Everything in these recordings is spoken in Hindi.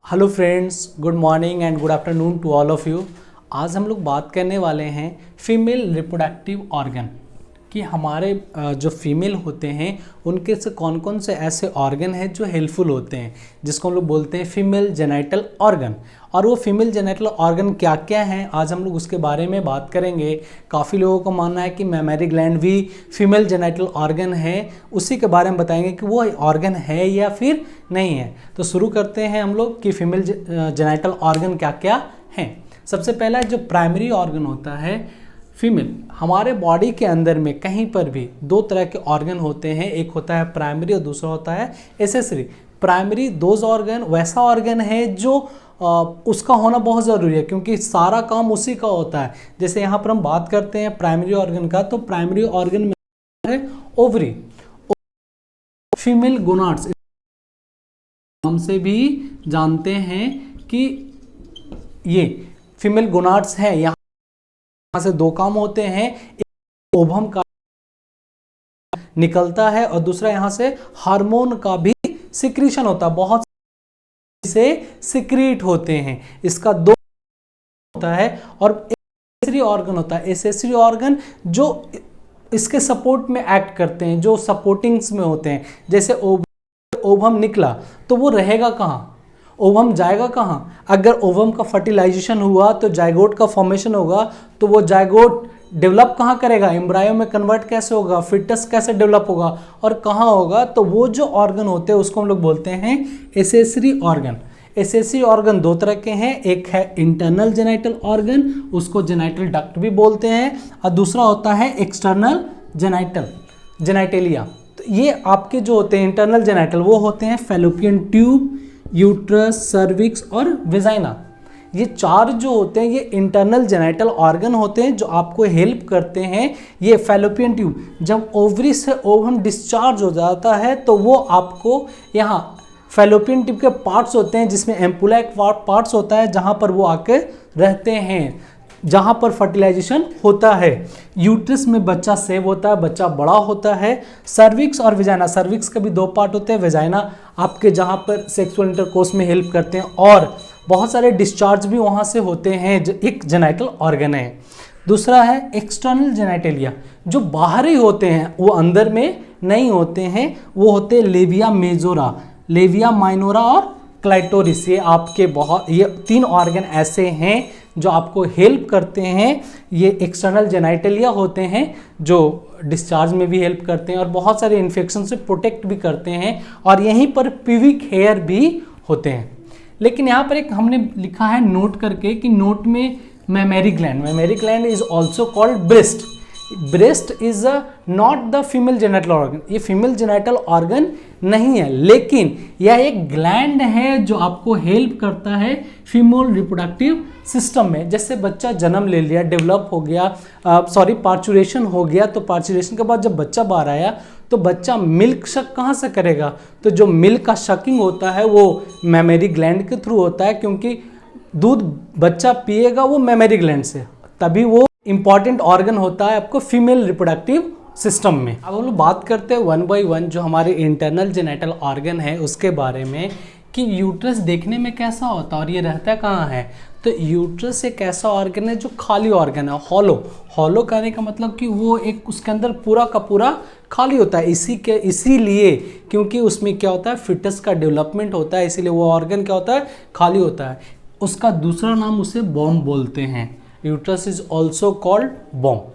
Hello friends, good morning and good afternoon to all of you. आज हम लोग बात करने वाले हैं फीमेल रिप्रोडक्टिव ऑर्गन कि हमारे जो फीमेल होते हैं उनके से कौन कौन से ऐसे ऑर्गन हैं जो हेल्पफुल होते हैं, जिसको हम लोग बोलते हैं फीमेल जेनाइटल ऑर्गन। और वो फीमेल जेनाइटल ऑर्गन क्या क्या हैं, आज हम लोग उसके बारे में बात करेंगे। काफ़ी लोगों को मानना है कि मैमरी ग्लैंड भी फीमेल जेनाइटल ऑर्गन है, उसी के बारे में बताएंगे कि वो ऑर्गन है या फिर नहीं है। तो शुरू करते हैं हम लोग कि फीमेल जेनाइटल ऑर्गन क्या क्या हैं। सबसे पहला जो प्राइमरी ऑर्गन होता है फीमेल, हमारे बॉडी के अंदर में कहीं पर भी दो तरह के ऑर्गन होते हैं, एक होता है प्राइमरी और दूसरा होता है एसेसरी। प्राइमरी दोज ऑर्गन वैसा ऑर्गन है जो उसका होना बहुत ज़रूरी है, क्योंकि सारा काम उसी का होता है। जैसे यहाँ पर हम बात करते हैं प्राइमरी ऑर्गन का, तो प्राइमरी ऑर्गन में है ओवरी, फीमेल गोनाड्स नाम से भी जानते हैं कि ये फीमेल गोनाड्स है। यहाँ से दो काम होते हैं, एक ओवम का निकलता है और दूसरा यहाँ से हार्मोन का भी सिक्रीशन होता है, बहुत से सिक्रीट होते हैं। इसका दो होता है और एसेसरी ऑर्गन होता है। एसेसरी ऑर्गन जो इसके सपोर्ट में एक्ट करते हैं, जो सपोर्टिंग्स में होते हैं। जैसे ओवम निकला तो वो रहेगा कहाँ, ओवम जाएगा कहाँ। अगर ओवम का फर्टिलाइजेशन हुआ तो जाइगोट का फॉर्मेशन होगा, तो वो जाइगोट डेवलप कहाँ करेगा, एम्ब्रायो में कन्वर्ट कैसे होगा, फिटस कैसे डेवलप होगा और कहाँ होगा। तो वो जो ऑर्गन होते हैं उसको हम लोग बोलते हैं एसेसरी ऑर्गन। एसेसरी ऑर्गन दो तरह के हैं, एक है इंटरनल जेनाइटल ऑर्गन, उसको जेनाइटल डक्ट भी बोलते हैं, और दूसरा होता है एक्सटर्नल जेनाइटेलिया। तो ये आपके जो होते हैं इंटरनल जेनाइटल, वो होते हैं फैलोपियन ट्यूब, यूट्रस, सर्विक्स और वेजाइना। ये चार जो होते हैं ये इंटरनल जेनाइटल ऑर्गन होते हैं जो आपको हेल्प करते हैं। ये फैलोपियन ट्यूब, जब ओवरी से ओवम डिस्चार्ज हो जाता है तो वो आपको यहाँ फैलोपियन ट्यूब के पार्ट्स होते हैं, जिसमें एम्पुलाइक पार्ट्स होता है, जहाँ पर वो आके रहते हैं, जहाँ पर फर्टिलाइजेशन होता है। यूट्रस में बच्चा सेव होता है, बच्चा बड़ा होता है। सर्विक्स और वेजाइना, सर्विक्स के भी दो पार्ट होते हैं, वेजाइना आपके जहाँ पर सेक्सुअल इंटरकोर्स में हेल्प करते हैं, और बहुत सारे डिस्चार्ज भी वहाँ से होते हैं, जो एक जेनाइटल ऑर्गन है। दूसरा है एक्सटर्नल जेनाइटेलिया, जो बाहरी होते हैं, वो अंदर में नहीं होते हैं, वो होते हैं लेविया मेजोरा, लेविया माइनोरा और क्लाइटोरिस। ये आपके ये तीन ऑर्गन ऐसे हैं जो आपको हेल्प करते हैं। ये एक्सटर्नल जेनाइटेलिया होते हैं जो डिस्चार्ज में भी हेल्प करते हैं और बहुत सारे इन्फेक्शन से प्रोटेक्ट भी करते हैं, और यहीं पर प्यूबिक हेयर भी होते हैं। लेकिन यहाँ पर एक हमने लिखा है नोट करके कि नोट में mammary gland is also called breast. Breast is not the female genital organ, ये फीमेल जेनाइटल ऑर्गन नहीं है, लेकिन यह एक ग्लैंड है जो आपको हेल्प करता है फीमेल रिप्रोडक्टिव सिस्टम में। जैसे बच्चा जन्म ले लिया, डेवलप हो गया, पार्चुरेशन हो गया, तो पार्चुरेशन के बाद जब बच्चा बाहर आया तो बच्चा मिल्क शक कहाँ से करेगा, तो जो मिल्क का शकिंग होता है वो मैमरी ग्लैंड के थ्रू होता है, क्योंकि दूध बच्चा पिएगा वो मैमरी ग्लैंड से, तभी वो इंपॉर्टेंट ऑर्गन होता है आपको फीमेल रिप्रोडक्टिव सिस्टम में। अब हम लोग बात करते हैं वन बाय वन जो हमारे इंटरनल जेनाइटल ऑर्गन है उसके बारे में, कि यूट्रस देखने में कैसा होता है और ये रहता कहाँ है। तो यूट्रस एक ऐसा ऑर्गन है जो खाली ऑर्गन है, हॉलो कहने का मतलब कि वो एक उसके अंदर पूरा का पूरा खाली होता है। इसीलिए क्योंकि उसमें क्या होता है, फिटस का डेवलपमेंट होता है, इसीलिए वो ऑर्गन क्या होता है, खाली होता है। उसका दूसरा नाम उसे बॉम्ब बोलते हैं, uterus is also called bomb.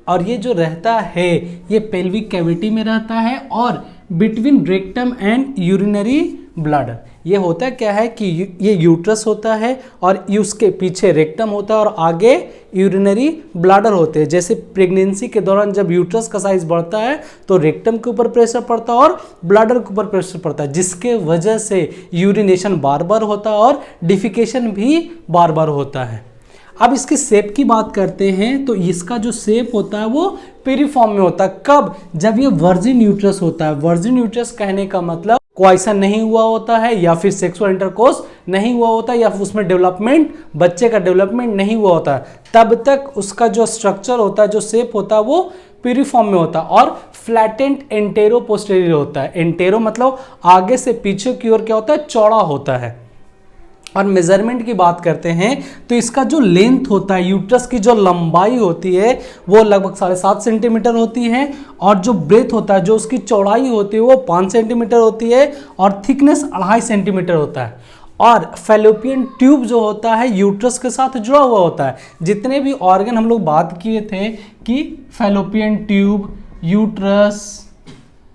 और ये जो रहता है ये पेल्विक कैविटी में रहता है और between rectum and urinary bladder. ये होता क्या है कि ये यूट्रस होता है और उसके पीछे रेक्टम होता है और आगे यूरिनरी ब्लैडर होते हैं। जैसे प्रेगनेंसी के दौरान जब यूट्रस का साइज बढ़ता है तो रेक्टम के ऊपर प्रेशर पड़ता है और ब्लैडर के ऊपर प्रेशर पड़ता है, जिसके वजह से यूरिनेशन बार बार होता है और डिफिकेशन भी बार बार होता है। अब इसके शेप की बात करते हैं तो इसका जो शेप होता है वो पेरिफॉर्म में होता है। कब? जब ये वर्जिन यूट्रस होता है। वर्जिन यूट्रस कहने का मतलब कोआइसन नहीं हुआ होता है, या फिर सेक्सुअल इंटरकोर्स नहीं हुआ होता है, या फिर उसमें डेवलपमेंट, बच्चे का डेवलपमेंट नहीं हुआ होता है, तब तक उसका जो स्ट्रक्चर होता है, जो शेप होता है वो पेरिफॉर्म में होता है और फ्लैटेंड एंटेरो पोस्टेरियर होता है। एंटेरो मतलब आगे से पीछे की ओर क्या होता है, चौड़ा होता है। और मेजरमेंट की बात करते हैं तो इसका जो लेंथ होता है, यूट्रस की जो लंबाई होती है वो लगभग 7.5 सेंटीमीटर होती है, और जो ब्रेथ होता है, जो उसकी चौड़ाई होती है वो 5 सेंटीमीटर होती है, और थिकनेस 2.5 सेंटीमीटर होता है। और फैलोपियन ट्यूब जो होता है यूट्रस के साथ जुड़ा हुआ होता है। जितने भी ऑर्गन हम लोग बात किए थे कि फैलोपियन ट्यूब, यूट्रस,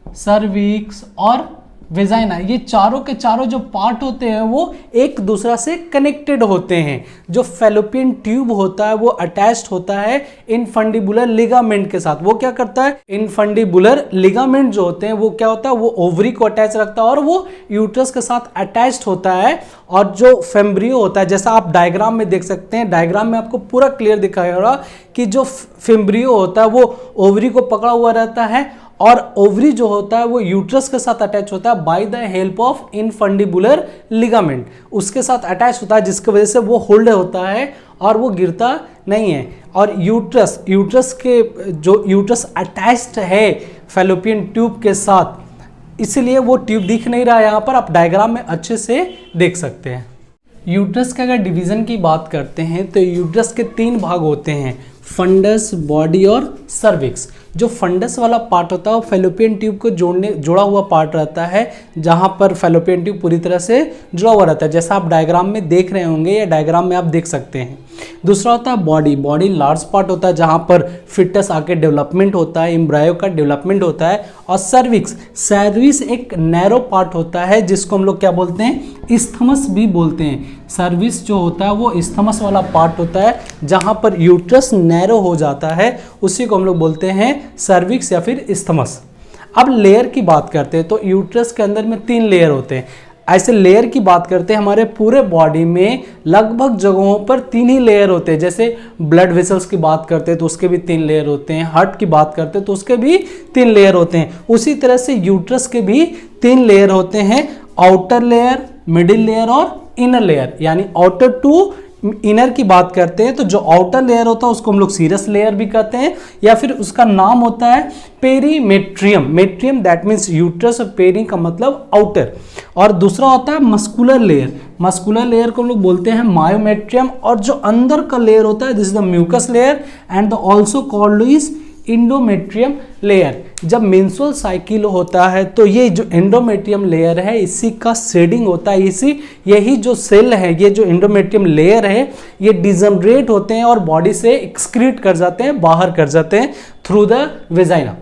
सर्विक्स और वेजाइना, ये चारों के चारों जो पार्ट होते हैं वो एक दूसरा से कनेक्टेड होते हैं। जो फैलोपियन ट्यूब होता है वो अटैच्ड होता है इनफंडिबुलर लिगामेंट के साथ। वो क्या करता है, इनफंडिबुलर लिगामेंट जो होते हैं वो क्या होता है, वो ओवरी को अटैच रखता है और वो यूट्रस के साथ अटैच्ड होता है। और जो फेम्ब्रियो होता है, जैसा आप डायग्राम में देख सकते हैं, डायग्राम में आपको पूरा क्लियर दिखाया होगा कि जो फेम्ब्रियो होता है वो ओवरी को पकड़ा हुआ रहता है, और ओवरी जो होता है वो यूट्रस के साथ अटैच होता है by the help of infundibular ligament. उसके साथ अटैच होता है जिसकी वजह से वो होल्ड होता है और वो गिरता नहीं है। और यूट्रस के जो यूट्रस अटैच्ड है फैलोपियन ट्यूब के साथ, इसलिए वो ट्यूब दिख नहीं रहा है, यहाँ पर आप डायग्राम में अच्छे से देख सकते हैं। यूट्रस के अगर डिवीज़न की बात करते हैं तो यूट्रस के 3 भाग होते हैं, फंडस, बॉडी और सर्विक्स। जो फंडस वाला पार्ट होता है वो फैलोपियन ट्यूब को जोड़ा हुआ पार्ट रहता है, जहाँ पर फैलोपियन ट्यूब पूरी तरह से जुड़ा हुआ रहता है, जैसा आप डायग्राम में देख रहे होंगे या डायग्राम में आप देख सकते हैं। दूसरा होता है बॉडी। बॉडी लार्ज पार्ट होता है जहाँ पर फिटस आके डेवलपमेंट होता है, एम्ब्रायो का डेवलपमेंट होता है। और सर्विक्स एक नैरो पार्ट होता है जिसको हम लोग क्या बोलते हैं, इस्थमस भी बोलते हैं। सर्विस जो होता है वो इस्थमस वाला पार्ट होता है जहाँ पर यूट्रस नैरो हो जाता है, उसी को हम लोग बोलते हैं सर्विक्स या फिर इस्थमस। अब लेयर की बात करते हैं तो यूट्रस के अंदर में 3 लेयर होते हैं। ऐसे लेयर की बात करते हैं, हमारे पूरे बॉडी में लगभग जगहों पर 3 ही लेयर होते हैं। जैसे ब्लड वेसल्स की बात करते हैं तो उसके भी 3 लेयर होते हैं, हार्ट की बात करते हैं तो उसके भी 3 लेयर होते हैं। उसी तरह से यूट्रस के भी 3 लेयर होते हैं, आउटर लेयर, मिडिल लेयर और इनर लेयर। यानी आउटर टू इनर की बात करते हैं तो जो आउटर लेयर होता है उसको हम लोग सीरस लेयर भी कहते हैं, या फिर उसका नाम होता है पेरीमेट्रियम। मेट्रियम दैट मीन्स यूट्रस, और पेरी का मतलब आउटर। और दूसरा होता है मस्कुलर लेयर। मस्कुलर लेयर को हम लोग बोलते हैं मायोमेट्रियम। और जो अंदर का लेयर होता है this is the mucus layer and also called is endometrium layer. जब मेंस्ट्रुअल साइकिल होता है तो ये जो एंडोमेट्रियम लेयर है इसी का शेडिंग होता है, यही जो सेल है, ये जो एंडोमेट्रियम लेयर है ये डिजनरेट होते हैं और बॉडी से एक्सक्रीट कर जाते हैं, बाहर कर जाते हैं थ्रू द वेजाइना।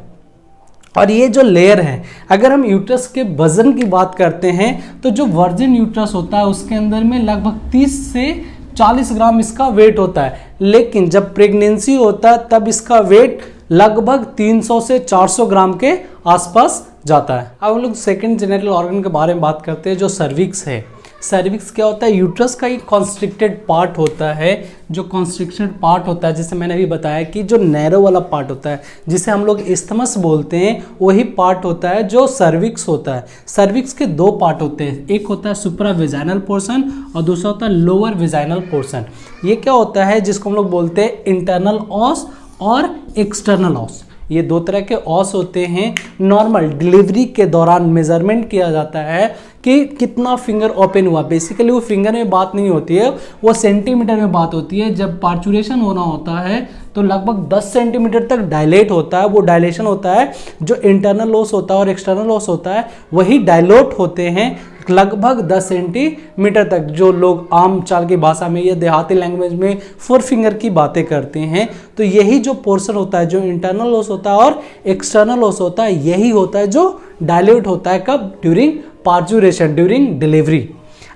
और ये जो लेयर है, अगर हम यूट्रस के वजन की बात करते हैं तो जो वर्जिन यूट्रस होता है उसके अंदर में लगभग 30 से 40 ग्राम इसका वेट होता है, लेकिन जब प्रेगनेंसी होता है तब इसका वेट लगभग 300 से 400 ग्राम के आसपास जाता है। अब हम लोग सेकेंड जेनिटल ऑर्गन के बारे में बात करते हैं, जो सर्विक्स है। सर्विक्स क्या होता है, यूट्रस का एक कॉन्स्ट्रिक्टेड पार्ट होता है। जो कॉन्स्ट्रिक्टेड पार्ट होता है, जैसे मैंने अभी बताया कि जो नैरो वाला पार्ट होता है जिसे हम लोग इस्थमस बोलते हैं, वही पार्ट होता है जो सर्विक्स होता है। सर्विक्स के 2 पार्ट होते हैं, एक होता है सुप्रा वेजाइनल पोर्शन और दूसरा होता है लोअर वेजाइनल पोर्शन। ये क्या होता है, जिसको हम लोग बोलते हैं इंटरनल ऑस और एक्सटर्नल ऑस। ये 2 तरह के ऑस होते हैं। नॉर्मल डिलीवरी के दौरान मेजरमेंट किया जाता है कि कितना फिंगर ओपन हुआ। बेसिकली वो फिंगर में बात नहीं होती है, वो सेंटीमीटर में बात होती है। जब पार्चुरेशन होना होता है तो लगभग 10 सेंटीमीटर तक डायलेट होता है। वो डायलेशन होता है, जो इंटरनल लॉस होता है और एक्सटर्नल लॉस होता है वही डायलोट होते हैं लगभग 10 सेंटीमीटर तक। जो लोग आम चाल की भाषा में या देहाती लैंग्वेज में 4 फिंगर की बातें करते हैं, तो यही जो पोर्शन होता है, जो इंटरनल लॉस होता है और एक्सटर्नल लॉस होता है, यही होता है जो डायल्यूट होता है। कब? During parturition, during delivery.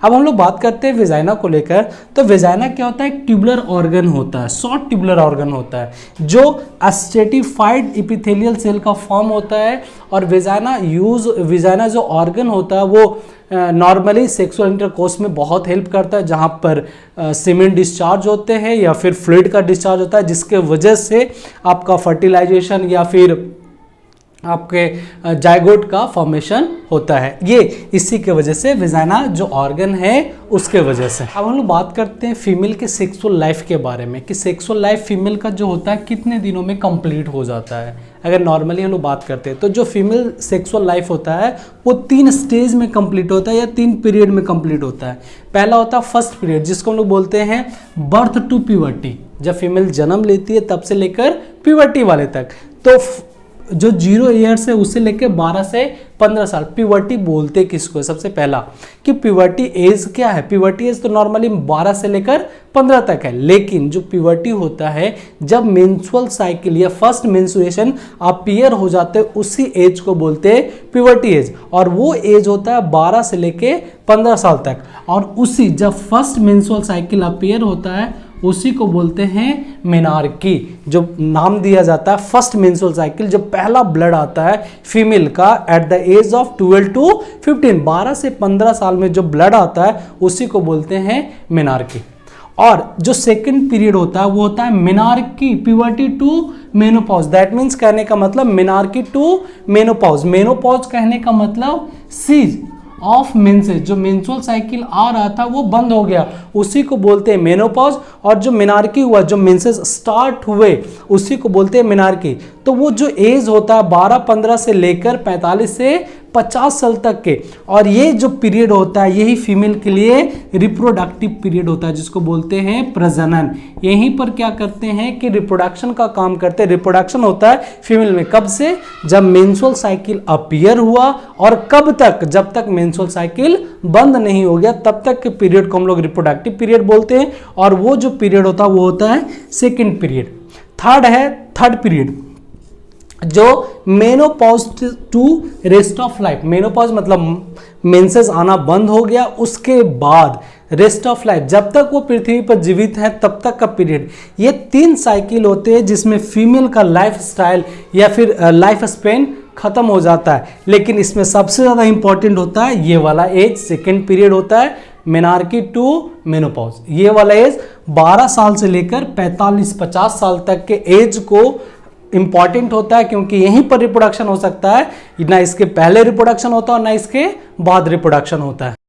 अब हम लोग बात करते हैं वेजाइना को लेकर। तो वेजाइना क्या होता है, एक ट्यूबुलर ऑर्गन होता है, शॉर्ट ट्यूबुलर ऑर्गन होता है जो स्ट्रेटिफाइड एपिथेलियल सेल का फॉर्म होता है। और वेजाइना जो ऑर्गन होता है वो नॉर्मली सेक्सुअल इंटरकोर्स में बहुत हेल्प करता है, जहाँ पर सीमेन डिस्चार्ज होते हैं या फिर फ्लूइड का डिस्चार्ज होता है, जिसके वजह से आपका फर्टिलाइजेशन या फिर आपके जाइगोट का फॉर्मेशन होता है। ये इसी के वजह से वेजाइना जो ऑर्गन है उसके वजह से। अब हम लोग बात करते हैं फीमेल के सेक्सुअल लाइफ के बारे में कि सेक्सुअल लाइफ फीमेल का जो होता है कितने दिनों में कंप्लीट हो जाता है। अगर नॉर्मली हम लोग बात करते हैं तो जो फीमेल सेक्सुअल लाइफ होता है वो 3 स्टेज में कंप्लीट होता है या 3 पीरियड में कंप्लीट होता है। पहला होता है फर्स्ट पीरियड जिसको हम लोग बोलते हैं बर्थ टू प्यूबर्टी, जब फीमेल जन्म लेती है तब से लेकर प्यूबर्टी वाले तक। तो जो 0 ईयर्स है उससे लेकर 12 से 15 साल प्यूबर्टी बोलते किसको है। सबसे पहला कि प्यूबर्टी एज क्या है। प्यूबर्टी एज तो नॉर्मली 12 से लेकर 15 तक है, लेकिन जो प्यूबर्टी होता है जब मेंस्ट्रुअल साइकिल या फर्स्ट मेंस्ट्रुएशन अपीयर हो जाते हैं उसी एज को बोलते हैं प्यूबर्टी एज, और वो एज होता है 12 से लेकर 15 साल तक। और उसी जब फर्स्ट मेंस्ट्रुअल साइकिल अपीयर होता है उसी को बोलते हैं मेनार्की, जो नाम दिया जाता है फर्स्ट मेंस्ट्रुअल साइकिल, जब पहला ब्लड आता है फीमेल का at the age of 12 to 15, 12 से 15 साल में जो ब्लड आता है उसी को बोलते हैं मेनार्की। और जो सेकंड पीरियड होता है वो होता है menarche puberty to menopause. That means कहने का मतलब मेनार्की टू मेनोपॉज। मेनोपॉज कहने का मतलब सीज ऑफ मेंसेस, जो मेंस्ट्रुअल साइकिल आ रहा था वो बंद हो गया उसी को बोलते हैं मेनोपॉज। और जो मेनार्की हुआ, जो मेंसेस स्टार्ट हुए उसी को बोलते हैं मेनार्की। तो वो जो एज होता है 12-15 से लेकर 45 से 50 साल तक के, और ये जो पीरियड होता है यही फीमेल के लिए रिप्रोडक्टिव पीरियड होता है जिसको बोलते हैं प्रजनन। यहीं पर क्या करते हैं कि रिप्रोडक्शन का काम करते हैं। रिप्रोडक्शन होता है फीमेल में कब से, जब मेंस्ट्रुअल साइकिल अपीयर हुआ, और कब तक, जब तक मेंस्ट्रुअल साइकिल बंद नहीं हो गया तब तक के पीरियड को हम लोग रिप्रोडक्टिव पीरियड बोलते हैं। और वो जो पीरियड होता है वो होता है सेकेंड पीरियड। थर्ड है थर्ड पीरियड जो menopause to rest of life. Menopause मतलब मेंसेस आना बंद हो गया उसके बाद रेस्ट ऑफ लाइफ, जब तक वो पृथ्वी पर जीवित है तब तक का पीरियड। ये 3 साइकिल होते हैं जिसमें फीमेल का लाइफ स्टाइल या फिर लाइफ स्पेन खत्म हो जाता है, लेकिन इसमें सबसे ज़्यादा इंपॉर्टेंट होता है ये वाला एज, सेकेंड पीरियड होता है मेनार्की टू मेनोपॉज। ये वाला एज 12 साल से लेकर 45-50 साल तक के एज को इंपॉर्टेंट होता है, क्योंकि यहीं पर रिप्रोडक्शन हो सकता है। ना इसके पहले रिप्रोडक्शन होता है और ना इसके बाद रिप्रोडक्शन होता है।